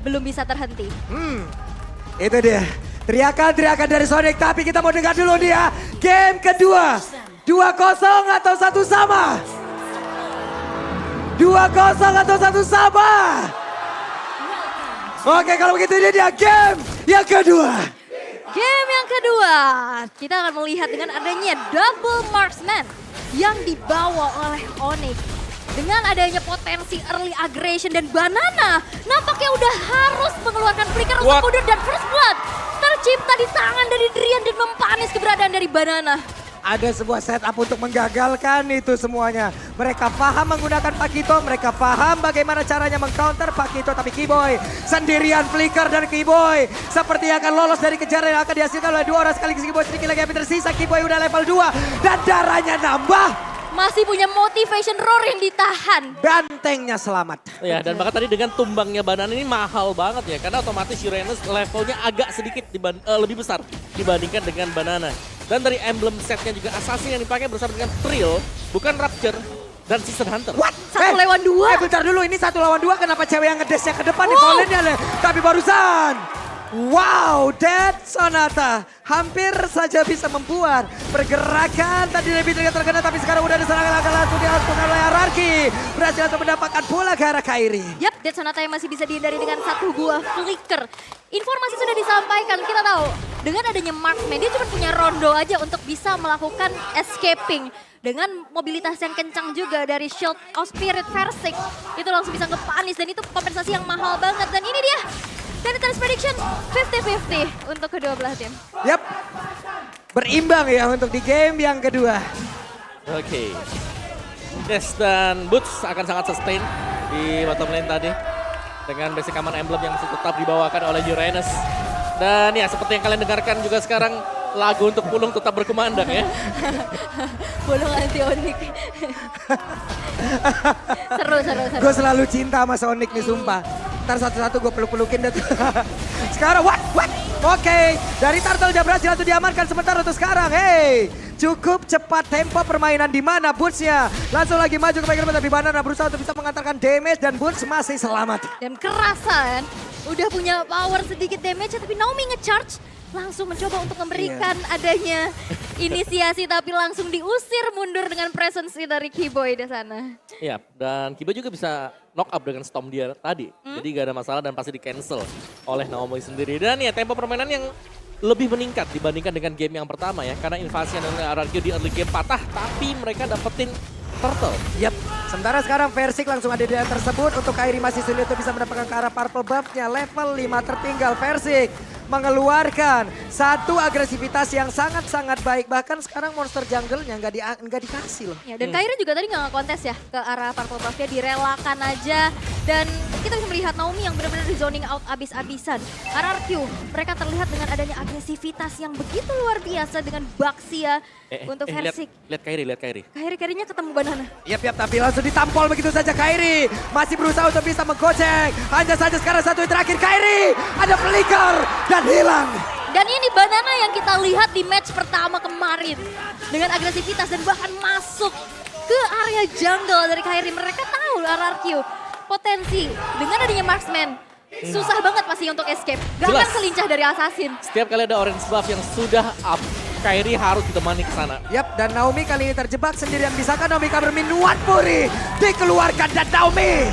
belum bisa terhenti. Itu dia. Teriakan-teriakan dari Sonic, tapi kita mau dengar dulu dia. Game kedua. 2-0 atau 1 sama? 2-0 atau 1 sama? Oke, kalau begitu ini dia game yang kedua. Game yang kedua, kita akan melihat dengan adanya double marksman yang dibawa oleh Onyx. Dengan adanya potensi early aggression dan Banana, nampaknya udah harus mengeluarkan flicker untuk mundur dan first blood tercipta di tangan dari Drian dan mempanis keberadaan dari Banana. Ada sebuah setup untuk menggagalkan itu semuanya. Mereka paham menggunakan Pakito, mereka paham bagaimana caranya mengcounter Pakito. Tapi Kiboy sendirian flicker dan Kiboy seperti akan lolos dari kejaran yang akan dihasilkan oleh 2 orang sekaligus. Kiboy sedikit lagi yang tersisa, Kiboy udah level 2 dan darahnya nambah. Masih punya motivation roar yang ditahan. Bantengnya selamat. Ya, dan bahkan tadi dengan tumbangnya Banana ini mahal banget ya. Karena otomatis Uranus levelnya agak sedikit lebih besar dibandingkan dengan Banana. Dan dari emblem setnya juga assassin yang dipakai bersama dengan Trill, bukan Rapture dan Season Hunter. What? 1 lawan 2. Bentar dulu, ini 1 lawan 2 kenapa cewek yang ngedesnya ke depan di volley-nya? Tapi barusan. Wow, Dead Sonata hampir saja bisa membuat pergerakan tadi lebih terkena, tapi sekarang udah ada serangan akan langsung dilakukan oleh Ararki. Berhasil untuk mendapatkan bola ke arah Kairi. Yap, Dead Sonata yang masih bisa dihindari dengan 1 buah flicker. Informasi sudah disampaikan, kita tahu dengan adanya marksman dia cuma punya rondo aja untuk bisa melakukan escaping. Dengan mobilitas yang kencang juga dari Shield of Spirit Versik, itu langsung bisa ngepanis dan itu kompensasi yang mahal banget. Dan ini dia, Danitar's Prediction 50-50 untuk kedua belah tim. Yap, berimbang ya untuk di game yang kedua. Oke. Des dan Boots akan sangat sustain di bottom lane tadi. Dengan basic command emblem yang masih tetap dibawakan oleh Uranus. Dan ya seperti yang kalian dengarkan juga sekarang, lagu untuk Pulung tetap berkumandang ya. Pulung anti Onyx. Seru. Gue selalu cinta sama Sonic nih sumpah. Ntar satu-satu gue peluk-pelukin deh. Sekarang what? Oke, dari Turtle dia berhasil untuk diamankan sementara untuk sekarang. Hey, cukup cepat tempo permainan di mana Boots-nya. Langsung lagi maju ke bagian tapi Banana berusaha untuk bisa mengantarkan damage dan Boots masih selamat. Dan kerasa kan, udah punya power sedikit damage tapi Naomi nge-charge. Langsung mencoba untuk memberikan adanya inisiasi tapi langsung diusir mundur dengan presence dari Kiboy di sana. Iya, dan Kiba juga bisa knock up dengan Storm dia tadi. Jadi gak ada masalah dan pasti di cancel oleh Naomi sendiri. Dan ya tempo permainan yang lebih meningkat dibandingkan dengan game yang pertama ya. Karena invasi dan RRQ di early game patah tapi mereka dapetin Turtle. Yap, sementara sekarang Versik langsung ada di area tersebut. Untuk Kairi masih sulit untuk bisa mendapatkan ke arah purple buff-nya. Level 5 tertinggal Versik mengeluarkan satu agresivitas yang sangat-sangat baik. Bahkan sekarang monster jungle-nya nggak dikasih loh. Ya, dan Kairi juga tadi nggak kontes ya ke arah purple buff-nya, direlakan aja. Dan kita bisa melihat Naomi yang benar-benar di zoning out abis-abisan. RRQ, mereka terlihat dengan adanya agresivitas yang begitu luar biasa dengan Baxia untuk Versik. Lihat Kairi. Kairi-kairinya ketemu Banana. Yap, tapi langsung ditampol begitu saja Kairi. Masih berusaha untuk bisa menggocek. Hanya saja sekarang satu yang terakhir Kairi. Ada flicker dan hilang. Dan ini Banana yang kita lihat di match pertama kemarin. Dengan agresivitas dan bahkan masuk ke area jungle dari Kairi. Mereka tahu RRQ potensi dengan adanya marksman. Susah banget pasti untuk escape. Gak akan selincah dari assassin. Setiap kali ada orange buff yang sudah up, Kairi harus ditemani ke sana. Yap, dan Naomi kali ini terjebak sendirian. Bisakah Naomi cover minuan Puri? Dikeluarkan dan Naomi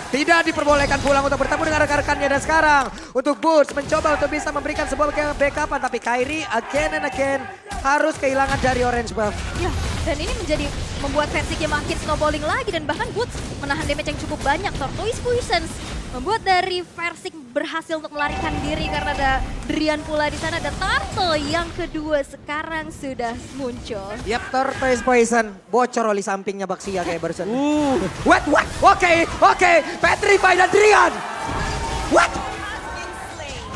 tidak diperbolehkan pulang untuk bertemu dengan rekan-rekannya. Dan sekarang untuk Boots mencoba untuk bisa memberikan sebuah backupan. Tapi Kairi again and again harus kehilangan dari orange buff. Ya, dan ini membuat Versik makin snowballing lagi. Dan bahkan Boots menahan damage yang cukup banyak. Tortoise Puissance membuat dari Versik berhasil untuk melarikan diri karena ada Drian pula di sana. Ada Turtle yang kedua sekarang sudah muncul. Yap, Tortoise Poison. Bocor oli sampingnya Baxia kayak barusan. What? Oke. Petrify dan Drian. What?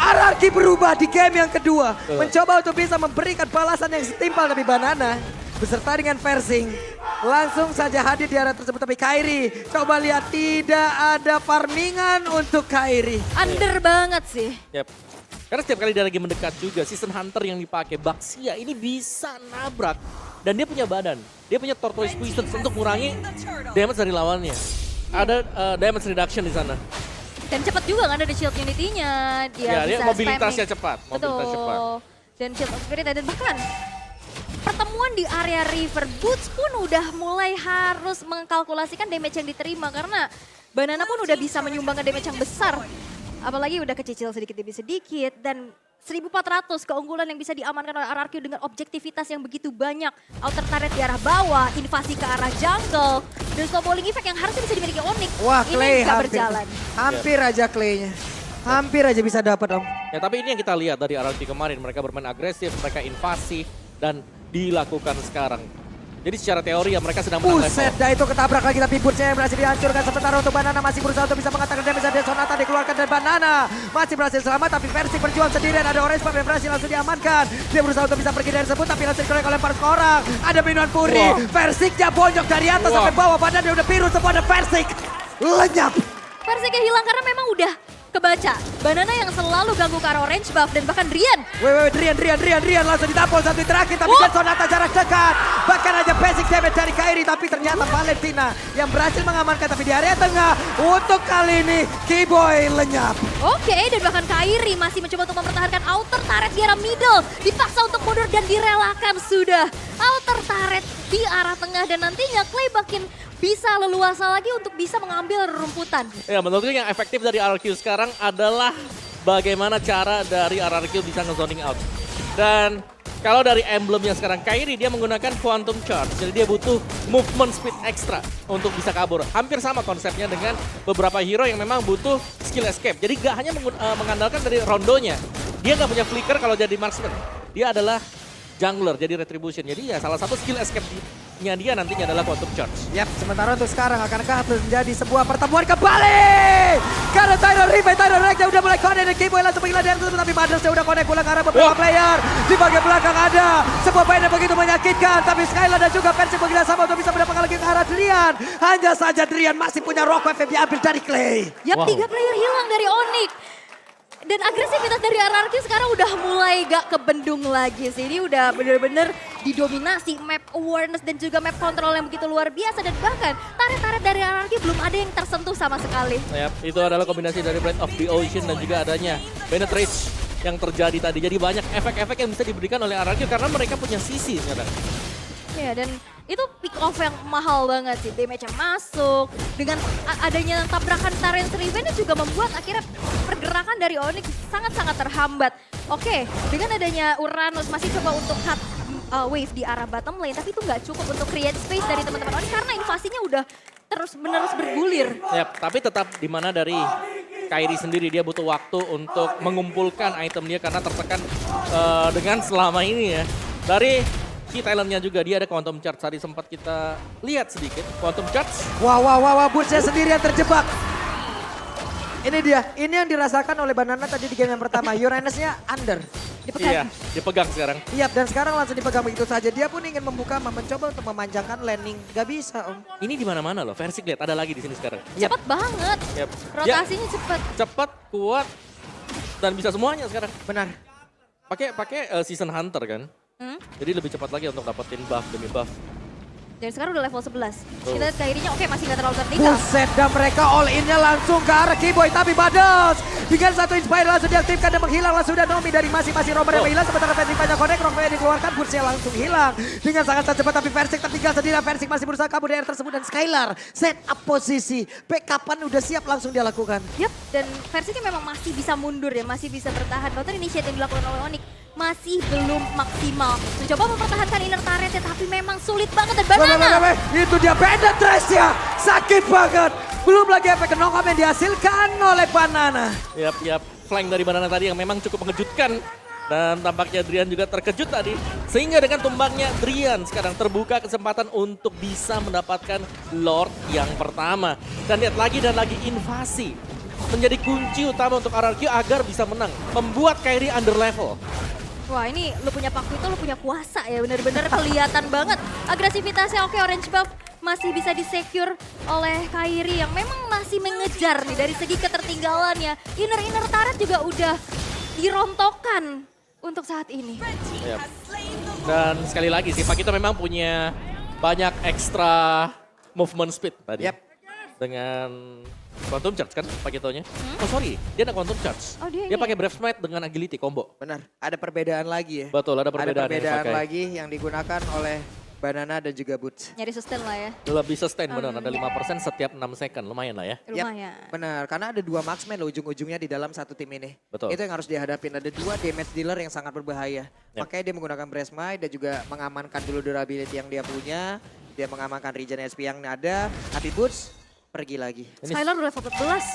RRQ berubah di game yang kedua. Mencoba untuk bisa memberikan balasan yang setimpal. Tapi Banana beserta dengan Versing langsung saja hadir di area tersebut. Tapi Kairi, coba lihat tidak ada farmingan untuk Kairi. Under banget sih. Yap. Karena setiap kali dia lagi mendekat juga, Season Hunter yang dipakai Baxia ini bisa nabrak. Dan dia punya badan, dia punya Tortoise Puissance untuk mengurangi damage dari lawannya. Ada damage reduction di sana. Dan cepat juga kan ada shield unity-nya. Dia Ya, dia bisa mobilitasnya spamming. cepat. Betul. Mobilitas cepat. Dan shield of spirit dan bahkan pertemuan di area river Boots pun udah mulai harus mengkalkulasikan damage yang diterima karena Banana pun udah bisa menyumbangkan damage yang besar. Apalagi udah kecicil sedikit demi sedikit dan 1400 keunggulan yang bisa diamankan oleh RRQ dengan objektivitas yang begitu banyak. Outer turret di arah bawah, invasi ke arah jungle, dan snowballing effect yang harusnya bisa dimiliki Onyx. Wah, Ini Clay nggak hampir, berjalan. hampir aja Clay-nya. Hampir aja bisa dapat Om. Ya tapi ini yang kita lihat dari RRQ kemarin. Mereka bermain agresif, mereka invasi dan dilakukan sekarang. Jadi secara teori ya mereka sedang menang Buset, level. dah itu ketabrak lagi tapi Bursa yang berhasil dihancurkan. Sementara untuk Banana masih berusaha untuk bisa mengatakan damage dan Sonata dikeluarkan dari Banana. Masih berhasil selamat tapi Versi berjuang sendirian. Ada Orange Buff yang berhasil langsung diamankan. Dia berusaha untuk bisa pergi dari sebut tapi langsung dikolek oleh 4 orang. Ada Minuan Puri. Wah. Versiknya bonyok dari atas Wah. sampai bawah. Badannya udah biru semua ada Versik. Lenyap. Versiknya hilang karena memang udah kebaca. Banana yang selalu ganggu ke arah orange buff dan bahkan Rian. Wait, Rian langsung ditampol satu terakhir tapi Oh. dan Sonata jarak dekat. Bahkan aja basic damage dari Kairi tapi ternyata Valentina yang berhasil mengamankan tapi di area tengah. Untuk kali ini Keyboy lenyap. Oke, dan bahkan Kairi masih mencoba untuk mempertahankan outer turret di arah middle. Dipaksa untuk mundur dan direlakan sudah. Outer turret di arah tengah dan nantinya Clay makin bisa leluasa lagi untuk bisa mengambil rumputan. Ya menurutku yang efektif dari RRQ sekarang adalah bagaimana cara dari RRQ bisa nge-zoning out. Dan kalau dari emblemnya sekarang Kairi dia menggunakan Quantum Charge. Jadi dia butuh movement speed extra untuk bisa kabur. Hampir sama konsepnya dengan beberapa hero yang memang butuh skill escape. Jadi gak hanya mengandalkan dari rondonya. Dia gak punya flicker kalau jadi marksman. Dia adalah jungler jadi retribution. Jadi ya salah satu skill escape-nya dia nantinya adalah Quantum Charge. Yap, sementara untuk sekarang akankah menjadi sebuah pertemuan kembali? Karena Tyron Rex udah mulai connect dan Keyboy langsung menghilang dari itu tapi Madras udah connect pulang ke arah beberapa player. Di bagian belakang ada sebuah main yang begitu menyakitkan tapi Skylar dan juga Persib menggila sama untuk bisa mendapatkan lagi ke arah Drian. Hanya saja Drian masih punya Rock Wave yang diambil dari Clay. Yap, Wow. 3 player hilang dari Onyx. Dan agresivitas dari RRQ sekarang udah mulai gak kebendung lagi sih. Ini udah bener-bener didominasi map awareness dan juga map control yang begitu luar biasa. Dan bahkan tarik-tarik dari RRQ belum ada yang tersentuh sama sekali. Yap, itu adalah kombinasi dari Blade of the Ocean dan juga adanya Penetrate yang terjadi tadi. Jadi banyak efek-efek yang bisa diberikan oleh RRQ karena mereka punya sisi sekarang. Ya, dan itu pick off yang mahal banget sih. Damage yang masuk. Dengan adanya tabrakan Tyrant's Revenge juga membuat akhirnya pergerakan dari Onyx sangat-sangat terhambat. Oke, dengan adanya Uranus masih coba untuk cut wave di arah bottom lane. Tapi itu nggak cukup untuk create space dari teman-teman Onyx karena invasinya udah terus-menerus bergulir. Yap, tapi tetap di mana dari Kairi sendiri dia butuh waktu untuk mengumpulkan item dia karena tertekan dengan selama ini ya. Dari key talentnya juga dia ada Quantum Charge. Tadi sempat kita lihat sedikit Quantum Charge. Wah, Bursa sendirian terjebak. Ini dia, ini yang dirasakan oleh Banana tadi di game yang pertama. Uranusnya under. Iya, dipegang sekarang. Iya, dan sekarang langsung dipegang begitu saja. Dia pun ingin membuka, mencoba untuk memanjangkan landing. Gak bisa, Om. Ini di mana-mana loh. Versi lihat ada lagi di sini sekarang. Yap. Cepet banget. Yap. Rotasinya cepet. Cepat, kuat dan bisa semuanya sekarang. Benar. Pakai Season Hunter kan. Jadi lebih cepat lagi untuk dapetin buff demi buff. Dan sekarang udah level 11. Oh. Kita lihat Kairinya oke masih gak terlalu tertinggal. Buset, dan mereka all in-nya langsung ke arah Keyboy. Tapi Badas dengan satu inspire langsung diaktifkan dan menghilang. Langsung udah Nomi dari masing-masing Romer yang menghilang. Sementara Versik banyak connect, Romer yang dikeluarkan. Bursa langsung hilang. Dengan sangat cepat tapi Versik tertinggal sendirian. Versik masih berusaha kabur dari air tersebut. Dan Skylar set up posisi. Backupan udah siap langsung dia lakukan. Yap, dan versinya memang masih bisa mundur ya, masih bisa bertahan. Counter initiate yang dilakukan oleh Onyx masih belum maksimal. Mencoba mempertahankan inner turret ya, tapi memang sulit banget. Dan Banana. Itu dia penetrasi ya. Sakit banget. Belum lagi efek knock-up yang dihasilkan oleh Banana. Yap. Flank dari Banana tadi yang memang cukup mengejutkan. Dan tampaknya Drian juga terkejut tadi. Sehingga dengan tumbangnya Drian sekarang terbuka kesempatan untuk bisa mendapatkan Lord yang pertama. Dan lihat lagi dan lagi invasi. Menjadi kunci utama untuk RRQ agar bisa menang. Membuat Kairi under level. Wah, ini lu punya paku itu lu punya kuasa ya, bener-bener kelihatan banget. Agresivitasnya oke, orange buff masih bisa disecure oleh Kairi yang memang masih mengejar nih dari segi ketertinggalannya. Inner turret juga udah dirontokkan untuk saat ini. Yap. Dan sekali lagi sih Pak kita memang punya banyak ekstra movement speed tadi. Yap. dengan Quantum Charge kan Pakitonya. Oh sorry, dia ada Quantum Charge. Oh, dia Dia ini. pakai Brave Smite dengan Agility combo. Benar, ada perbedaan lagi ya. Betul, ada perbedaan, Ada perbedaan yang dipakai. lagi yang digunakan oleh Banana dan juga Boots. Nyari sustain lah ya. Lebih sustain benar, ada 5% setiap 6 second, lumayan lah ya. Lumayan. Benar, karena ada 2 marksman loh ujung-ujungnya di dalam satu tim ini. Betul. Itu yang harus dihadapin, ada 2 damage dealer yang sangat berbahaya. Yep. Makanya dia menggunakan Breath Smite dan juga mengamankan dulu durability yang dia punya. Dia mengamankan regen SP yang ada, tapi Boots pergi lagi. Ini, Skylar udah level 14.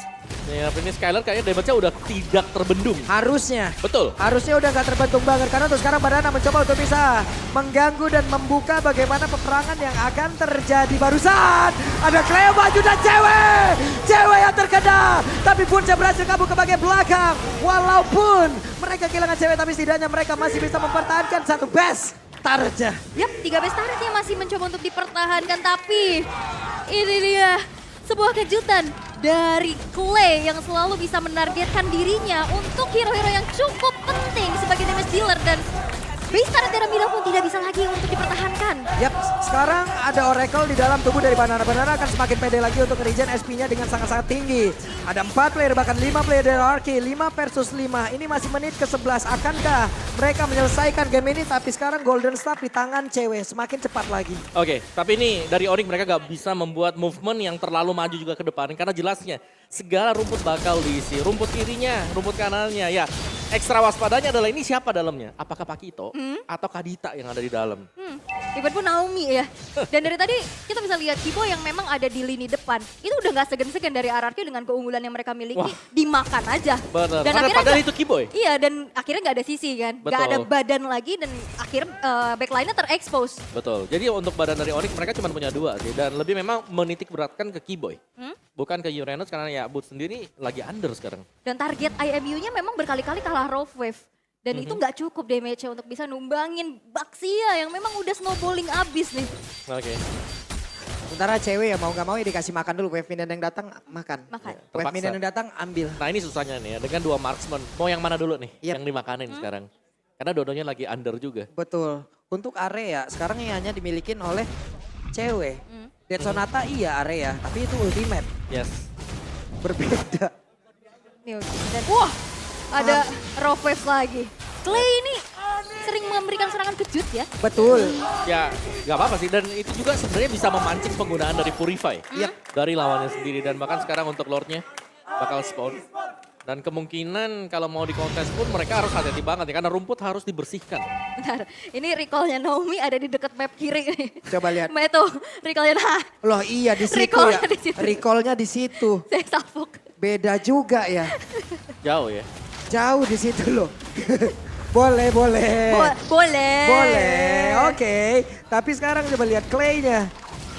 ya, ini Skylar kayaknya damage-nya udah tidak terbendung. Harusnya. Betul. Harusnya udah gak terbentuk banget karena untuk sekarang Banana mencoba untuk bisa mengganggu dan membuka bagaimana peperangan yang akan terjadi barusan. Ada Cleo maju dan cewek yang terkena. Tapi Boots berhasil kabur ke bagian belakang. Walaupun mereka kehilangan cewek tapi setidaknya mereka masih bisa mempertahankan satu best targetnya. Yap, 3 best turret yang masih mencoba untuk dipertahankan. Tapi ini dia sebuah kejutan dari Clay yang selalu bisa menargetkan dirinya untuk hero-hero yang cukup penting sebagai damage dealer. Dan base turret dari Mira pun tidak bisa lagi untuk dipertahankan. Yap, sekarang ada Oracle di dalam tubuh dari Banana. Banana akan semakin pede lagi untuk regen SP-nya dengan sangat-sangat tinggi. Ada 4 player, bahkan 5 player dari Arki. 5 versus 5. Ini masih menit ke-11. Akankah mereka menyelesaikan game ini? Tapi sekarang Golden Staff di tangan cewek. Semakin cepat lagi. Oke, tapi ini dari Onyx mereka gak bisa membuat movement yang terlalu maju juga ke depan. Karena jelasnya segala rumput bakal diisi. Rumput kirinya, rumput kanannya. Ya, ekstra waspadanya adalah ini siapa dalamnya? Apakah Pakito atau Kadita yang ada di dalam? Even pun Naomi ya. Dan dari tadi kita bisa lihat Kibo yang memang ada di lini depan. Itu udah gak segan-segan dari RRQ dengan keunggulan yang mereka miliki. Wah. Dimakan aja. Benar, Dan karena akhirnya padahal nggak- itu Kiboy. Iya, dan akhirnya gak ada sisi kan. Gak Betul. ada badan lagi dan akhirnya backline-nya terekspos. Betul, jadi untuk badan dari Onyx mereka cuma punya 2 sih. Dan lebih memang menitik beratkan ke Kiboy. Bukan ke Uranus karena ya Boots sendiri lagi under sekarang. Dan target IMU-nya memang berkali-kali kalah Rough Wave. Dan itu nggak cukup damage-nya untuk bisa numbangin Baxia yang memang udah snowballing abis nih. Oke. Sementara cewek ya mau gak mau ya dikasih makan dulu. Wave minion yang datang makan. Makan. Wave Terpaksa. minion yang datang ambil. Nah ini susahnya nih ya, dengan 2 marksman. Mau yang mana dulu nih Yep. yang dimakanin sekarang? Karena dua-duanya lagi under juga. Betul. Untuk area sekarang yang hanya dimilikin oleh cewek. Dead Sonata iya area, tapi itu ultimate. Yes. Berbeda. Nih, dan wah, ada Rough Wave lagi. Clay ini sering memberikan serangan kejut ya. Betul. Ya nggak apa-apa sih. Dan itu juga sebenarnya bisa memancing penggunaan dari Purify. Dari lawannya sendiri. Dan bahkan sekarang untuk Lordnya bakal spawn. Dan kemungkinan kalau mau di kontes pun mereka harus hati-hati banget ya. Karena rumput harus dibersihkan. Bentar, ini recall-nya Naomi ada di dekat map kiri. Coba lihat. Meto, recall-nya nah, Loh iya di situ Recall-nya ya. di situ. Recall-nya di situ. saya salfok. Beda juga ya. Jauh ya. Jauh di situ loh. Boleh, boleh. Boleh. Boleh, oke. Tapi sekarang coba lihat Clay-nya.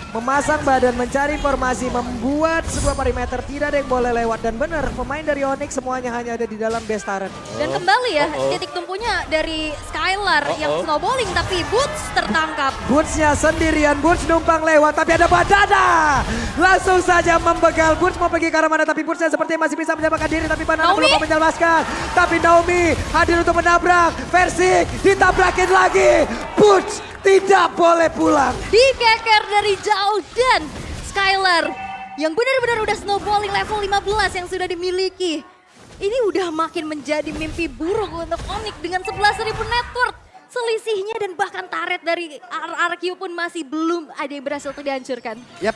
Memasang badan, mencari formasi, membuat sebuah perimeter. Tidak ada yang boleh lewat. Dan benar, pemain dari Onyx semuanya hanya ada di dalam base turret. Dan kembali ya, Oh, oh. titik tumpunya dari Skylar Oh, yang oh. snowballing tapi Boots tertangkap. Boots-nya sendirian, Boots numpang lewat. Tapi ada Banana. Langsung saja membegal. Boots mau pergi ke arah mana. Tapi Boots-nya sepertinya masih bisa menyelamatkan diri. Tapi Banana Naomi. belum mau menyelamatkan. Tapi Naomi hadir untuk menabrak. Versik ditabrakin lagi. Boots tidak boleh pulang. Dikeker dari jauh dan Skylar yang benar-benar udah snowballing level 15 yang sudah dimiliki. Ini udah makin menjadi mimpi buruk untuk Onyx dengan 11.000 net worth. Selisihnya dan bahkan turret dari RRQ pun masih belum ada yang berhasil untuk dihancurkan. Yap,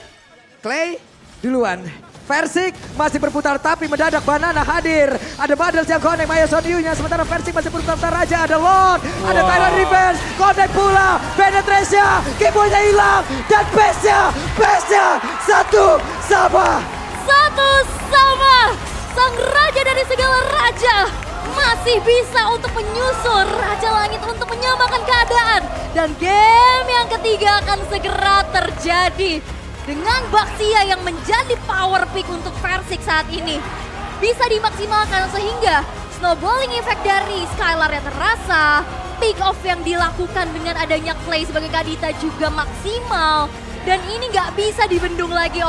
Clay duluan. Versik masih berputar tapi mendadak Banana hadir. Ada Badals yang connect Maya Sonyu-nya. Sementara Versik masih berputar Raja. Ada Lord, ada Thailand Revenge. Connect pula, penetration-nya. Keyboardnya hilang. Dan base-nya satu sama. Satu sama sang raja dari segala raja masih bisa untuk menyusul Raja Langit untuk menyamakan keadaan. Dan game yang ketiga akan segera terjadi. Dengan Baxia yang menjadi power pick untuk Versik saat ini. Bisa dimaksimalkan sehingga snowballing effect dari Skylar yang terasa. Pick off yang dilakukan dengan adanya Clay sebagai Kadita juga maksimal. Dan ini nggak bisa dibendung lagi